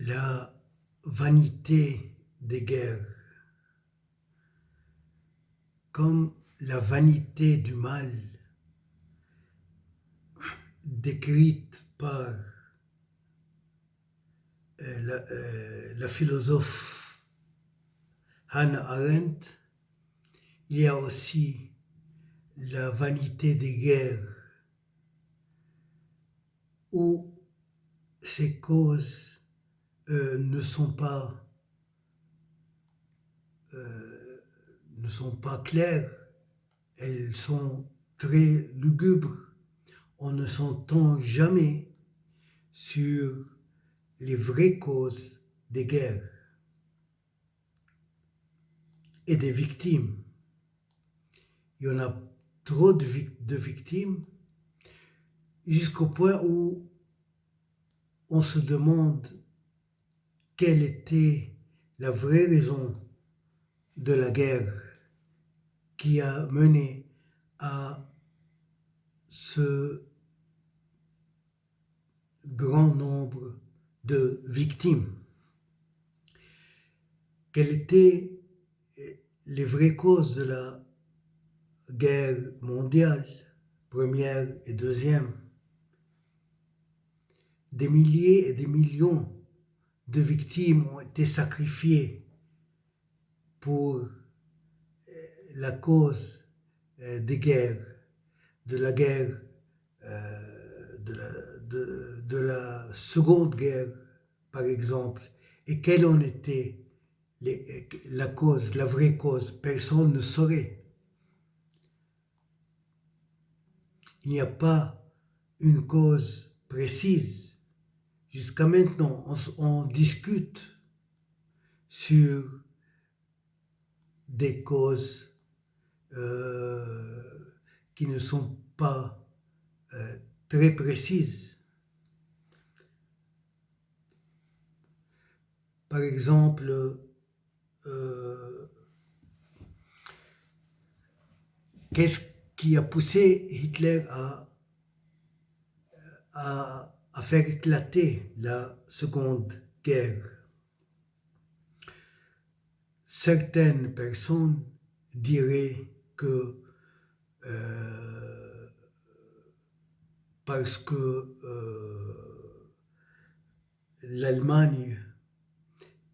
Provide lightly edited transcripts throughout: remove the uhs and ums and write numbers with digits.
la vanité des guerres, comme la vanité du mal, décrite par la philosophe Hannah Arendt, il y a aussi la vanité des guerres, où ces causes ne sont pas claires, elles sont très lugubres. On ne s'entend jamais sur les vraies causes des guerres et des victimes. Il y en a trop de victimes, jusqu'au point où on se demande quelle était la vraie raison de la guerre qui a mené à ce grand nombre de victimes. Quelles étaient les vraies causes de la guerre mondiale, première et deuxième? Des milliers et des millions de victimes ont été sacrifiées pour la cause des guerres, de la guerre, de la Seconde Guerre, par exemple. Et quelle en était la cause, la vraie cause? Personne ne saurait. Il n'y a pas une cause précise. Jusqu'à maintenant, on discute sur des causes qui ne sont pas très précises. Par exemple, qu'est-ce qui a poussé Hitler à faire éclater la Seconde Guerre? Certaines personnes diraient que parce que l'Allemagne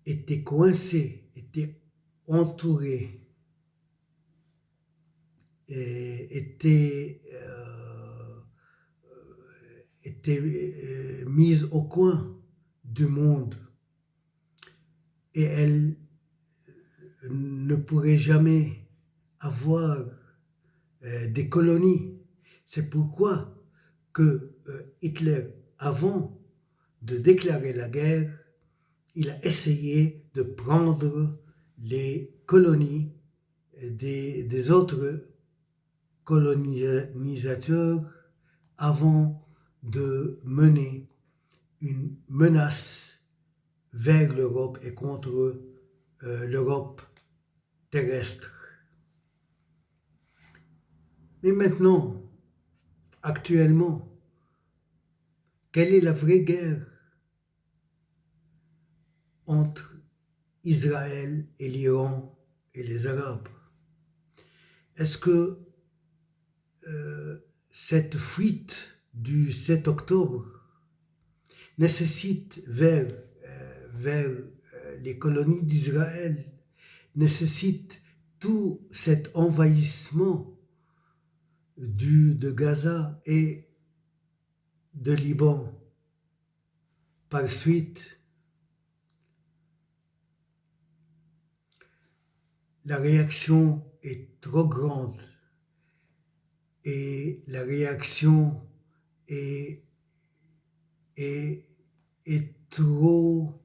était coincée, était entourée, et était mise au coin du monde, et elle ne pourrait jamais avoir des colonies. C'est pourquoi que Hitler, avant de déclarer la guerre, il a essayé de prendre les colonies des autres colonisateurs avant de mener une menace vers l'Europe et contre l'Europe terrestre. Mais maintenant, actuellement, quelle est la vraie guerre entre Israël et l'Iran et les Arabes? Est-ce que cette fuite du 7 octobre nécessite vers les colonies d'Israël, nécessite tout cet envahissement de Gaza et de Liban par suite? La réaction est trop grande et la réaction est trop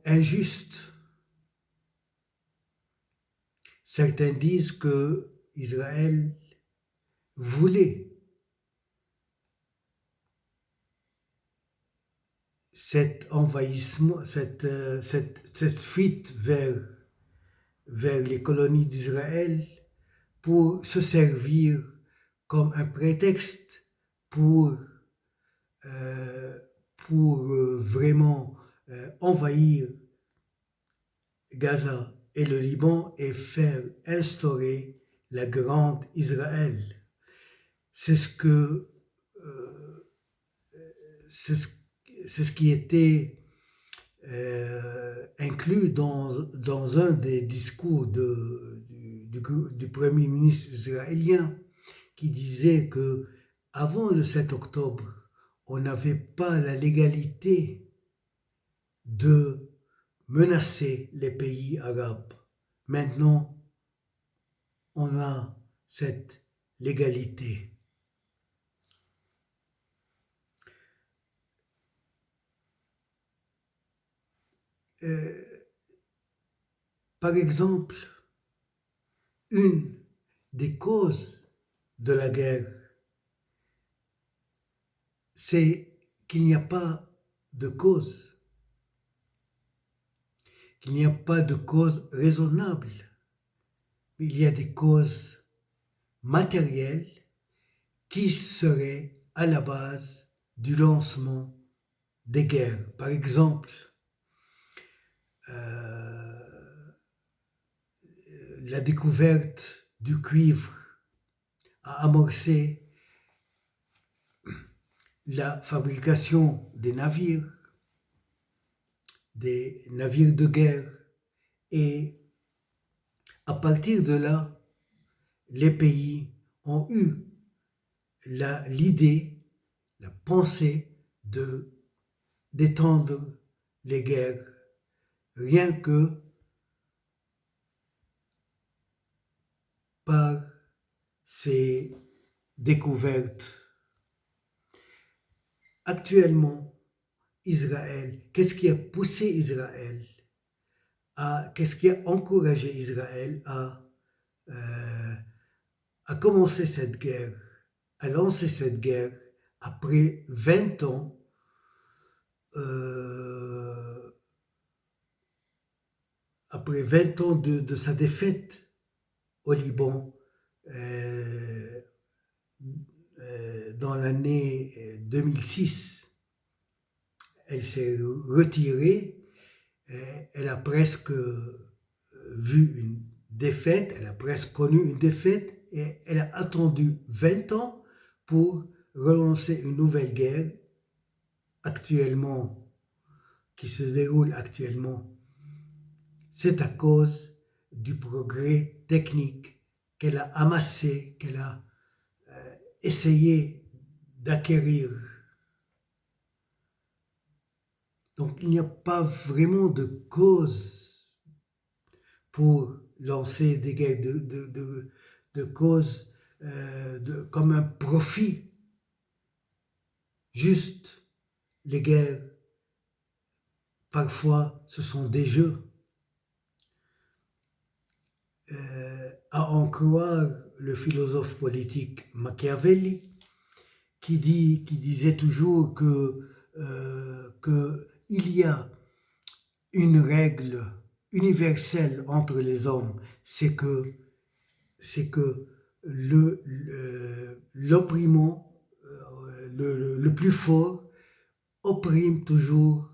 injuste. Certains disent que Israël voulait cet envahissement, cette fuite vers les colonies d'Israël pour se servir comme un prétexte pour pour vraiment envahir Gaza et le Liban et faire instaurer la grande Israël. C'est ce que c'est ce qui était inclus dans un des discours du Premier ministre israélien qui disait que avant le 7 octobre, on n'avait pas la légalité de menacer les pays arabes. Maintenant, on a cette légalité. Par exemple, une des causes de la guerre, c'est qu'il n'y a pas de cause, qu'il n'y a pas de cause raisonnable. Il y a des causes matérielles qui seraient à la base du lancement des guerres. Par exemple, la découverte du cuivre a amorcé la fabrication des navires de guerre, et à partir de là, les pays ont eu l'idée, la pensée d'étendre les guerres, rien que par ces découvertes. Actuellement, Israël, qu'est-ce qui a poussé Israël qu'est-ce qui a encouragé Israël à commencer cette guerre, à lancer cette guerre après 20 ans de sa défaite au Liban dans l'année 2006. Elle s'est retirée, elle a presque vu une défaite, elle a presque connu une défaite, et elle a attendu 20 ans pour relancer une nouvelle guerre qui se déroule actuellement. C'est à cause du progrès technique qu'elle a amassé, qu'elle a essayé d'acquérir. Donc il n'y a pas vraiment de cause pour lancer des guerres, de cause comme un profit. Juste, les guerres, parfois, ce sont des jeux. À en croire le philosophe politique Machiavelli, qui disait toujours que il y a une règle universelle entre les hommes, c'est que l'opprimant, le plus fort, opprime toujours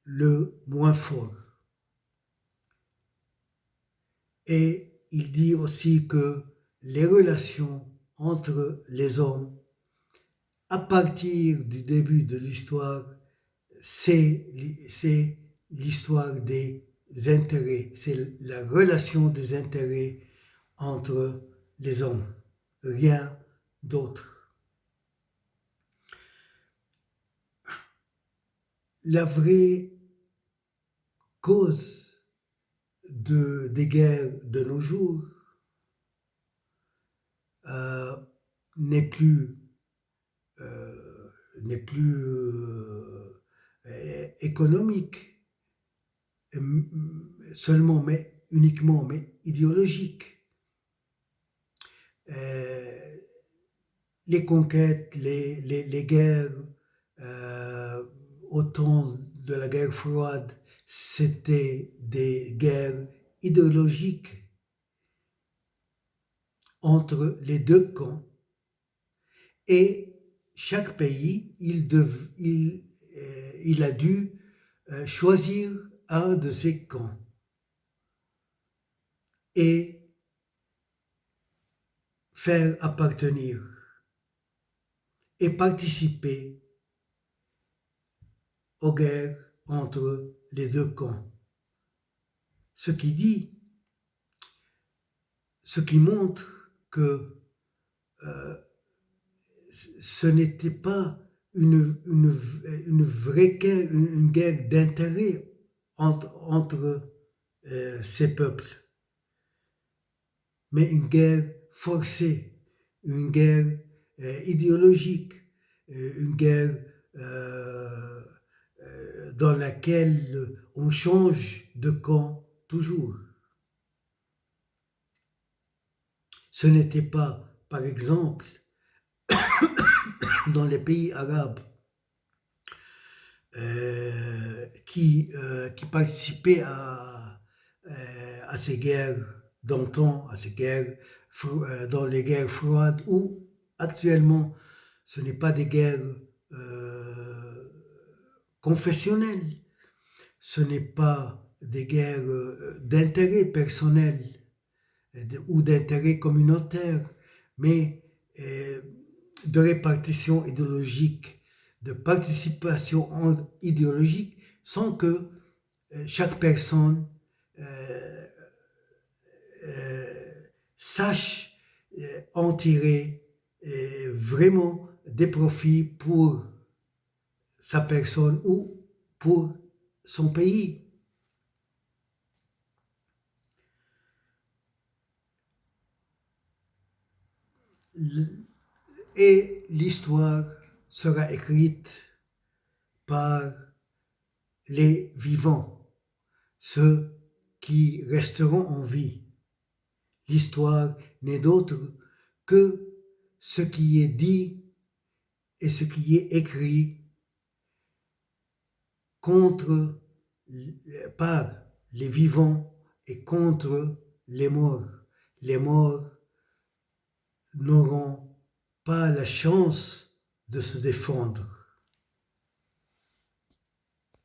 le moins fort. Et il dit aussi que les relations entre les hommes, à partir du début de l'histoire, c'est l'histoire des intérêts, c'est la relation des intérêts entre les hommes, rien d'autre. La vraie cause des guerres de nos jours n'est plus économique seulement, mais uniquement, mais idéologique. Les conquêtes, les guerres, au temps de la guerre froide, c'était des guerres idéologiques entre les deux camps, et chaque pays, il a dû choisir un de ses camps et faire appartenir et participer aux guerres entre les deux camps. Ce qui montre que ce n'était pas une vraie guerre, une guerre d'intérêt entre ces peuples, mais une guerre forcée, une guerre idéologique, une guerre dans laquelle on change de camp toujours. Ce n'était pas, par exemple, dans les pays arabes qui participaient à ces guerres d'antan, à ces guerres dans les guerres froides, où actuellement ce n'est pas des guerres confessionnelles, ce n'est pas des guerres d'intérêt personnel ou d'intérêt communautaire, mais de répartition idéologique, de participation idéologique, sans que chaque personne sache en tirer vraiment des profits pour sa personne ou pour son pays. Et l'histoire sera écrite par les vivants, ceux qui resteront en vie. L'histoire n'est d'autre que ce qui est dit et ce qui est écrit par les vivants et contre les morts. Les morts n'auront pas la chance de se défendre.